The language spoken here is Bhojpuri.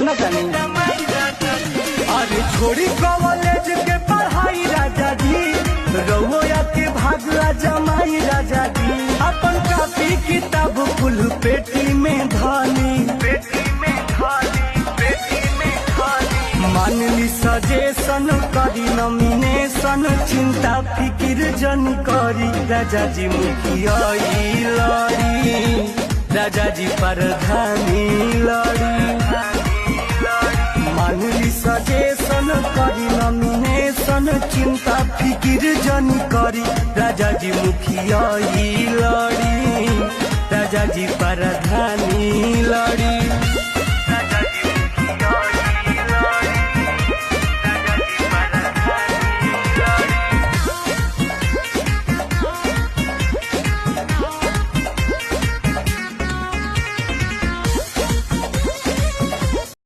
सुना तानी। अरे छोड़ी कॉलेज के पढ़ाई राजा जी, रउआ के भागला जमाई राजा जी। अपन कापी किताब फुल पेटी में धानी, मानली सजेशन करी नॉमिनेशन, चिंता फिकिर जन करी राजा जी मुखिया लड़ी, राजा जी प्रधानी लड़ी। मानली सजेशन करी नॉमिनेशन, चिंता फिकिर जन करी राजा जी मुखिया लड़ी, राजा जी प्रधानी लड़ी।